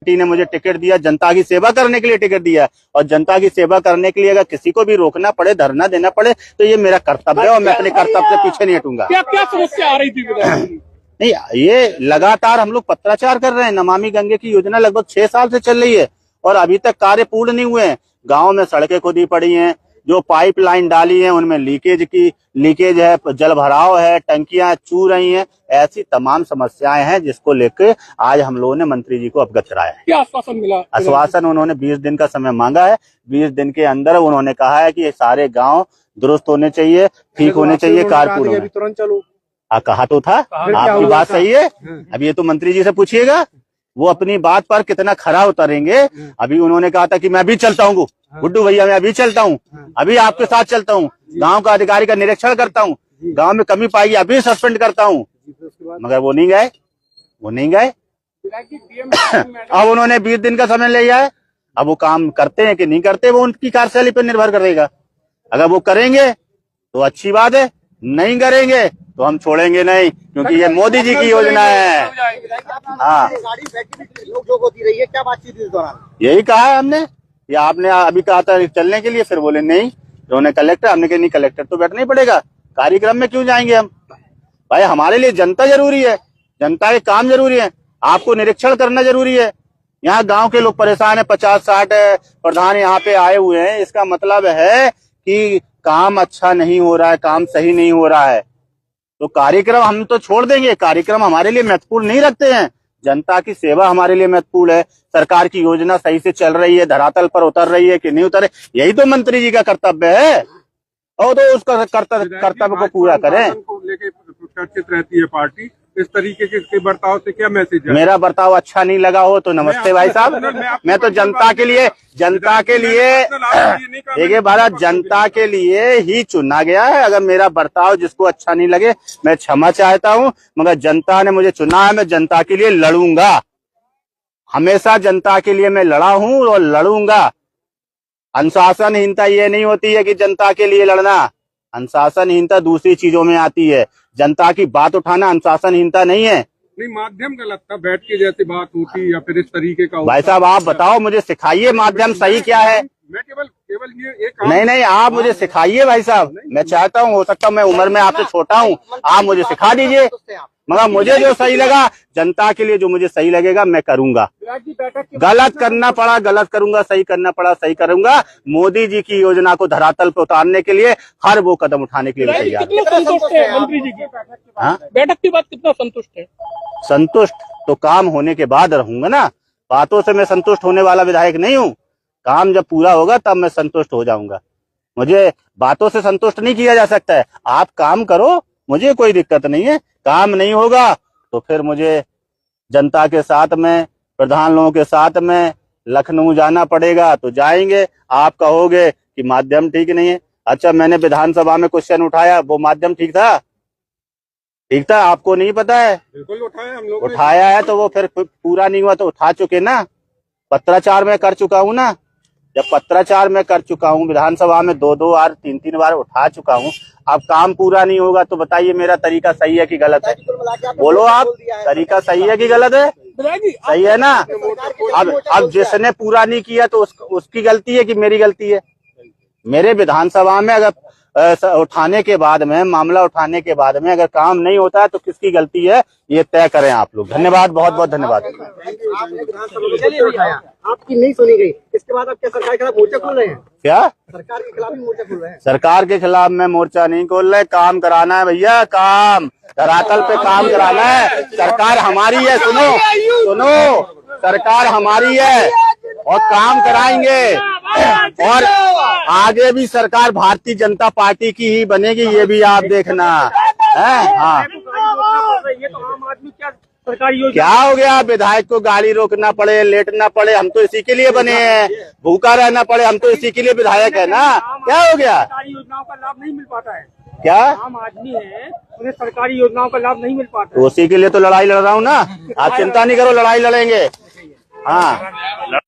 ने मुझे टिकट दिया, जनता की सेवा करने के लिए टिकट दिया, और जनता की सेवा करने के लिए अगर किसी को भी रोकना पड़े, धरना देना पड़े, तो ये मेरा कर्तव्य है और मैं अपने कर्तव्य से पीछे नहीं हटूंगा। क्या क्या समस्या आ रही थी? नहीं, ये लगातार हम लोग पत्राचार कर रहे हैं। नमामि गंगे की योजना लगभग 6 साल से चल रही है और अभी तक कार्य पूर्ण नहीं हुए हैं। गाँव में सड़कें खुदी पड़ी हैं, जो पाइपलाइन डाली है उनमें लीकेज है, जल भराव है, टंकियां चू रही हैं। ऐसी तमाम समस्याएं हैं जिसको लेकर आज हम लोगों ने मंत्री जी को अवगत कराया है। क्या आश्वासन मिला? आश्वासन उन्होंने 20 दिन का समय मांगा है। 20 दिन के अंदर उन्होंने कहा है कि ये सारे गांव दुरुस्त होने चाहिए, ठीक होने चाहिए, कारपूर्ण होने। तुरंत चलो कहा तो था, आपकी बात सही है। अब ये तो मंत्री जी से पूछिएगा, वो अपनी बात पर कितना खरा उतरेंगे। अभी उन्होंने कहा था कि मैं भी चलता हूँ गुड्डू भैया, मैं अभी चलता हूँ, अभी आपके साथ चलता हूँ, गांव का अधिकारी का निरीक्षण करता हूँ, गांव में कमी पाई अभी सस्पेंड करता हूँ, मगर वो नहीं गए। अब उन्होंने 20 दिन का समय लिया है। अब वो काम करते हैं कि नहीं करते, वो उनकी कार्यशैली पर निर्भर करेगा। अगर वो करेंगे तो अच्छी बात है, नहीं करेंगे तो हम छोड़ेंगे नहीं, क्योंकि ये मोदी जी की योजना है। हाँ, होती रही है, क्या बातचीत इस दौरान? यही कहा है हमने। या आपने अभी कहा था चलने के लिए, फिर बोले नहीं, उन्होंने कलेक्टर, हमने कहा नहीं कलेक्टर तो बैठना ही पड़ेगा, कार्यक्रम में क्यों जाएंगे हम? भाई हमारे लिए जनता जरूरी है, जनता के काम जरूरी है, आपको निरीक्षण करना जरूरी है। यहाँ गांव के लोग परेशान है, 50-60 प्रधान यहाँ पे आए हुए हैं। इसका मतलब है कि काम अच्छा नहीं हो रहा है, काम सही नहीं हो रहा है। तो कार्यक्रम हम तो छोड़ देंगे, कार्यक्रम हमारे लिए महत्वपूर्ण नहीं रखते हैं। जनता की सेवा हमारे लिए महत्वपूर्ण है। सरकार की योजना सही से चल रही है, धरातल पर उतर रही है कि नहीं उतर, यही तो मंत्री जी का कर्तव्य है। और तो उसका कर्तव्य को पूरा करें। चर्चित रहती है पार्टी, इस तरीके के बर्ताव से क्या मैसेज है? मेरा बर्ताव अच्छा नहीं लगा हो तो नमस्ते भाई साहब, मैं तो जनता के लिए देखिए भारत जनता के लिए ही चुना गया है। अगर मेरा बर्ताव जिसको अच्छा नहीं लगे, मैं क्षमा चाहता हूं, मगर जनता ने मुझे चुना है, मैं जनता के लिए लड़ूंगा। हमेशा जनता के लिए मैं लड़ा हूं और लड़ूंगा। अनुशासनहीनता ये नहीं होती है कि जनता के लिए लड़ना, अनुशासनहीनता दूसरी चीजों में आती है। जनता की बात उठाना अनुशासनहीनता नहीं है। नहीं, माध्यम गलत था, बैठ के जैसे बात होती या फिर इस तरीके का। भाई साहब आप बताओ, मुझे सिखाइए माध्यम सही क्या है। मैं केवल ये एक नहीं, आप मुझे सिखाइए भाई साहब। मैं चाहता हूँ, हो सकता है मैं उम्र में आपसे छोटा हूँ, आप मुझे सिखा दीजिए, मगर मुझे जो सही लगा, जनता के लिए जो मुझे सही लगेगा मैं करूंगा। गलत करना पड़ा गलत करूंगा, सही करना पड़ा सही करूंगा। मोदी जी की योजना को धरातल पर उतारने के लिए हर वो कदम उठाने के लिए तैयार है। संतुष्ट है मंत्री जी की बैठक के बाद? कितना संतुष्ट है? संतुष्ट तो काम होने के बाद रहूंगा ना, बातों से मैं संतुष्ट होने वाला विधायक नहीं हूँ। काम जब पूरा होगा तब मैं संतुष्ट हो जाऊंगा। मुझे बातों से संतुष्ट नहीं किया जा सकता है। आप काम करो, मुझे कोई दिक्कत नहीं है। काम नहीं होगा तो फिर मुझे जनता के साथ में, प्रधान लोगों के साथ में लखनऊ जाना पड़ेगा, तो जाएंगे। आप कहोगे कि माध्यम ठीक नहीं है। अच्छा, मैंने विधानसभा में क्वेश्चन उठाया, वो माध्यम ठीक था? आपको नहीं पता है? बिल्कुल उठाया हम लोग, उठाया है तो वो फिर पूरा नहीं हुआ तो उठा चुके ना। पत्राचार में कर चुका हूँ ना, जब पत्राचार में कर चुका हूँ, विधानसभा में 2-2 बार 3-3 बार उठा चुका हूँ। अब काम पूरा नहीं होगा तो बताइए मेरा तरीका सही है कि गलत है? बोलो आप, तरीका सही है कि गलत है? सही है ना। अब जिसने पूरा नहीं किया तो उसकी गलती है कि मेरी गलती है? मेरे विधानसभा में अगर उठाने के बाद में, मामला उठाने के बाद में अगर काम नहीं होता है तो किसकी गलती है, ये तय करें आप लोग। धन्यवाद, बहुत बहुत धन्यवाद। आपकी नहीं सुनी गई, इसके बाद आप क्या सरकार के खिलाफ मोर्चा खोल रहे हैं? क्या सरकार के खिलाफ ही मोर्चा खोल रहे हैं? सरकार के खिलाफ मैं मोर्चा नहीं खोल रहे, काम कराना है भैया, काम धरातल पे काम कराना है। सरकार हमारी है, सुनो, सरकार हमारी है और काम कराएंगे। और आगे भी सरकार भारतीय जनता पार्टी की ही बनेगी, ये भी आप देखना है। हाँ, क्या हो गया? विधायक को गाड़ी रोकना पड़े, लेटना पड़े, हम तो इसी के लिए बने हैं। भूखा रहना पड़े, हम तो इसी के लिए विधायक है ना। क्या हो गया? सरकारी योजनाओं का लाभ नहीं मिल पाता है। क्या आम आदमी है, उन्हें सरकारी योजनाओं का लाभ नहीं मिल पाता तो उसी के लिए तो लड़ाई लड़ रहा हूँ ना। आप चिंता नहीं करो, लड़ाई लड़ेंगे। हाँ।